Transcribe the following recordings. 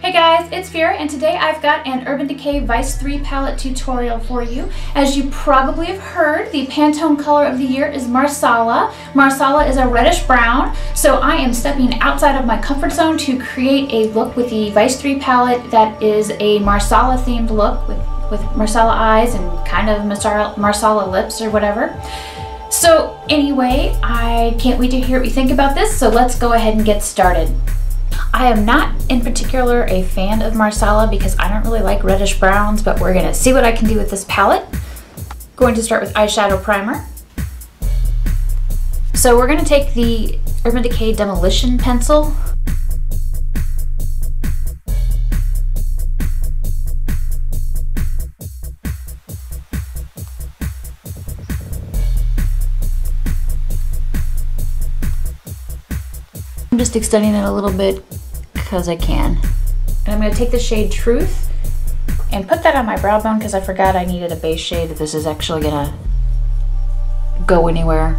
Hey guys, it's Vera, and today I've got an Urban Decay Vice 3 palette tutorial for you. As you probably have heard, the Pantone color of the year is Marsala. Marsala is a reddish brown, so I am stepping outside of my comfort zone to create a look with the Vice 3 palette that is a Marsala themed look with Marsala eyes and kind of Marsala lips or whatever. So anyway, I can't wait to hear what you think about this, so let's go ahead and get started. I am not in particular a fan of Marsala because I don't really like reddish browns, but we're gonna see what I can do with this palette. Going to start with eyeshadow primer. So we're gonna take the Urban Decay Demolition pencil. I'm just extending it a little bit because I can. And I'm going to take the shade Truth and put that on my brow bone because I forgot I needed a base shade if this is actually going to go anywhere.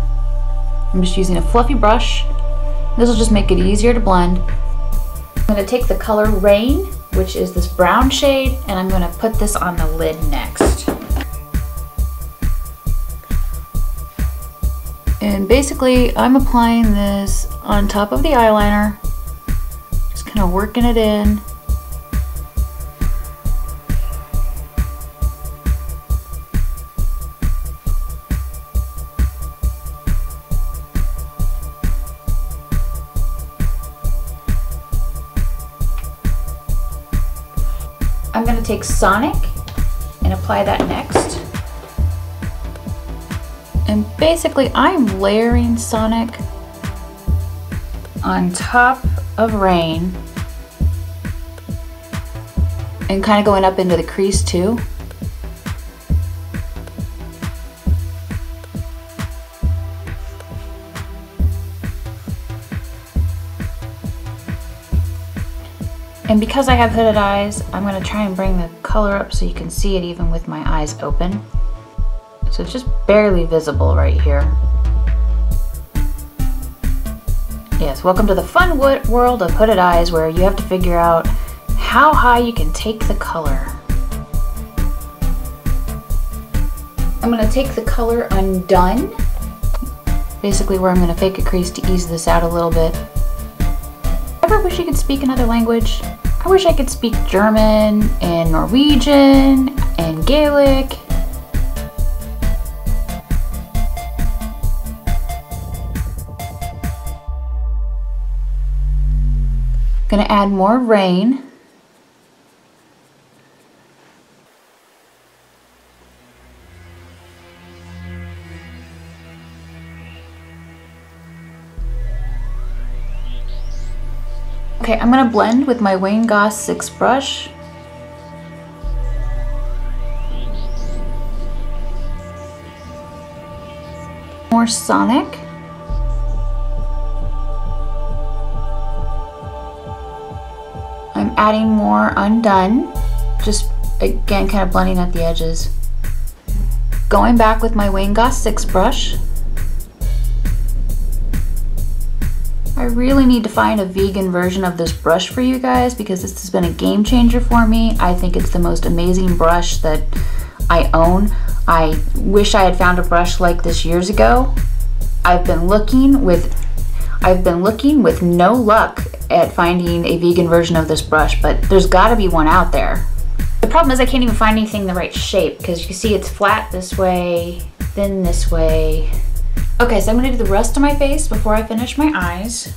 I'm just using a fluffy brush. This will just make it easier to blend. I'm going to take the color Rain, which is this brown shade, and I'm going to put this on the lid next. And basically, I'm applying this on top of the eyeliner, just kind of working it in. I'm going to take Sonic and apply that next. And basically, I'm layering Sonic on top of Rain and kind of going up into the crease too. And because I have hooded eyes, I'm going to try and bring the color up so you can see it even with my eyes open. So it's just barely visible right here. Yes, welcome to the fun world of hooded eyes where you have to figure out how high you can take the color. I'm going to take the color Undone, basically where I'm going to fake a crease to ease this out a little bit. Ever wish you could speak another language? I wish I could speak German and Norwegian and Gaelic. Gonna add more Rain. Okay, I'm gonna blend with my Wayne Goss 6 brush. More Sonic. I'm adding more Undone, just again kind of blending at the edges. Going back with my Wayne Goss 6 brush. I really need to find a vegan version of this brush for you guys because this has been a game changer for me. I think it's the most amazing brush that I own. I wish I had found a brush like this years ago. I've been looking with no luck at finding a vegan version of this brush, but there's got to be one out there. The problem is I can't even find anything the right shape because you can see it's flat this way, thin this way. Okay, so I'm going to do the rest of my face before I finish my eyes.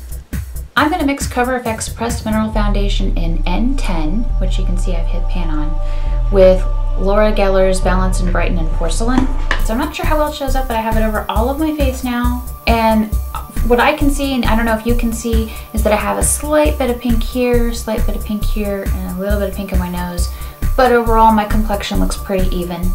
I'm going to mix Cover FX Pressed Mineral Foundation in N10, which you can see I've hit pan on, with Laura Geller's Balance and Brighten in Porcelain. So I'm not sure how well it shows up, but I have it over all of my face now. And what I can see, and I don't know if you can see, is that I have a slight bit of pink here, slight bit of pink here, and a little bit of pink in my nose. But overall, my complexion looks pretty even.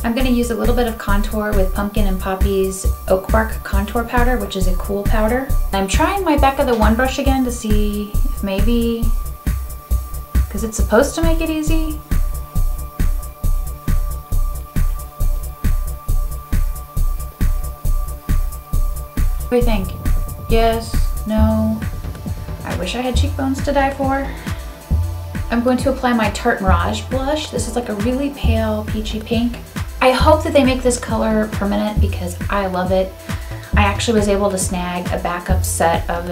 I'm going to use a little bit of contour with Pumpkin and Poppy's Oak Bark Contour Powder, which is a cool powder. I'm trying my back of the one brush again to see if maybe, because it's supposed to make it easy. What do you think? Yes? No? I wish I had cheekbones to die for. I'm going to apply my Tarte Mirage blush. This is like a really pale peachy pink. I hope that they make this color permanent because I love it. I actually was able to snag a backup set of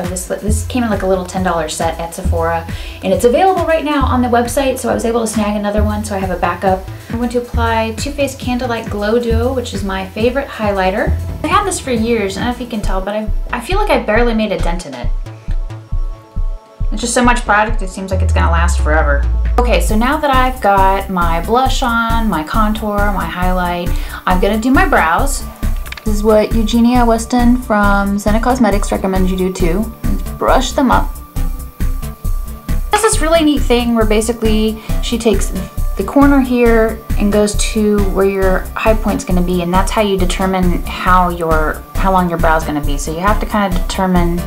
this. This came in like a little $10 set at Sephora, and it's available right now on the website, so I was able to snag another one, so I have a backup. I'm going to apply Too Faced Candlelight Glow Duo, which is my favorite highlighter. I had this for years, I don't know if you can tell, but I feel like I barely made a dent in it. It's just so much product, it seems like it's gonna last forever. Okay, so now that I've got my blush on, my contour, my highlight, I'm gonna do my brows. This is what Eugenia Weston from Senna Cosmetics recommends you do too. Brush them up. This is really neat thing where basically she takes the corner here and goes to where your high point's gonna be, and that's how you determine how long your brow's gonna be. So you have to kind of determine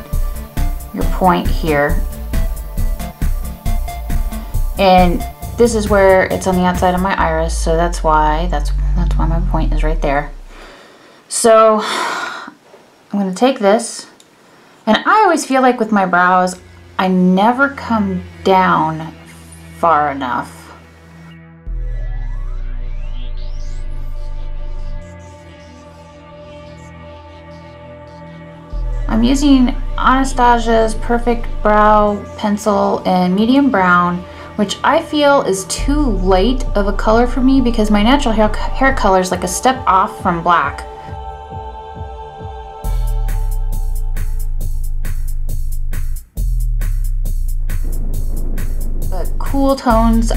your point here. And this is where it's on the outside of my iris, so that's why my point is right there. So I'm going to take this, and I always feel like with my brows, I never come down far enough. I'm using Anastasia's Perfect Brow Pencil in medium brown, which I feel is too light of a color for me because my natural hair color is like a step off from black. But cool tones,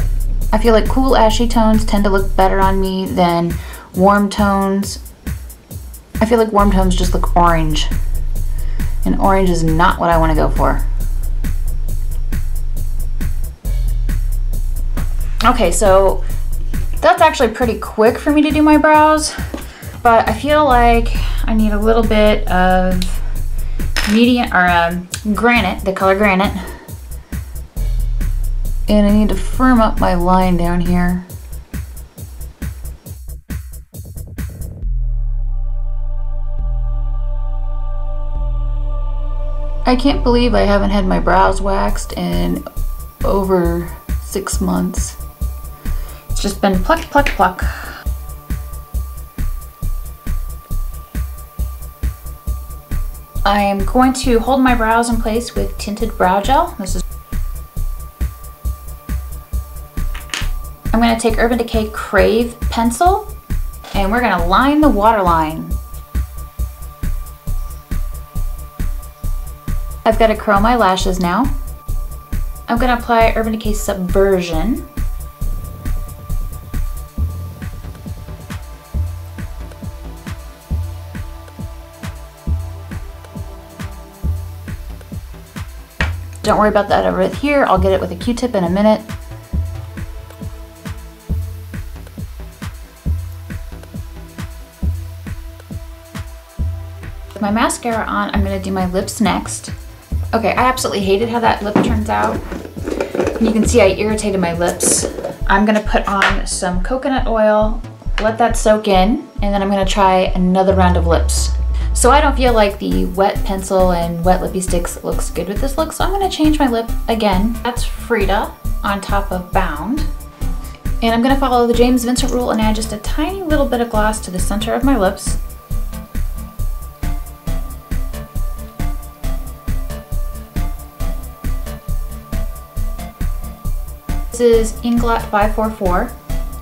I feel like cool ashy tones tend to look better on me than warm tones. I feel like warm tones just look orange, and orange is not what I want to go for. Okay, so that's actually pretty quick for me to do my brows, but I feel like I need a little bit of medium or granite, the color granite, and I need to firm up my line down here. I can't believe I haven't had my brows waxed in over 6 months. It's just been pluck, pluck, pluck. I am going to hold my brows in place with tinted brow gel. I'm going to take Urban Decay Crave pencil, and we're going to line the waterline. I've got to curl my lashes now. I'm going to apply Urban Decay Subversion. Don't worry about that over here. I'll get it with a Q-tip in a minute. With my mascara on, I'm going to do my lips next. Okay, I absolutely hated how that lip turns out. You can see I irritated my lips. I'm gonna put on some coconut oil, let that soak in, and then I'm gonna try another round of lips. So I don't feel like the wet pencil and wet lippy sticks looks good with this look, so I'm gonna change my lip again. That's Frida on top of Bound. And I'm gonna follow the James Vincent rule and add just a tiny little bit of gloss to the center of my lips. This is Inglot 544.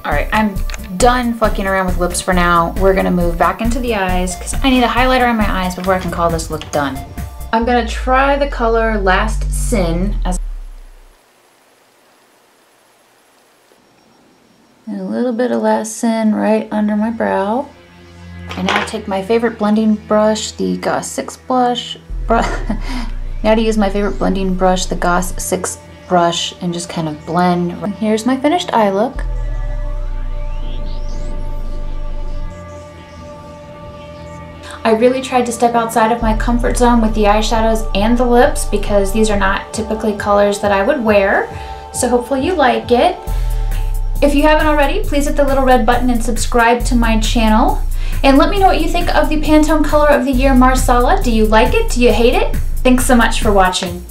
All right, I'm done fucking around with lips for now. We're gonna move back into the eyes because I need a highlighter on my eyes before I can call this look done. I'm gonna try the color Last Sin as and a little bit of Last Sin right under my brow. And now I take my favorite blending brush, the Goss 6 blush. Now to use my favorite blending brush, the Goss 6 brush, and just kind of blend. Here's my finished eye look. I really tried to step outside of my comfort zone with the eyeshadows and the lips because these are not typically colors that I would wear. So hopefully you like it. If you haven't already, please hit the little red button and subscribe to my channel. And let me know what you think of the Pantone Color of the Year Marsala. Do you like it? Do you hate it? Thanks so much for watching.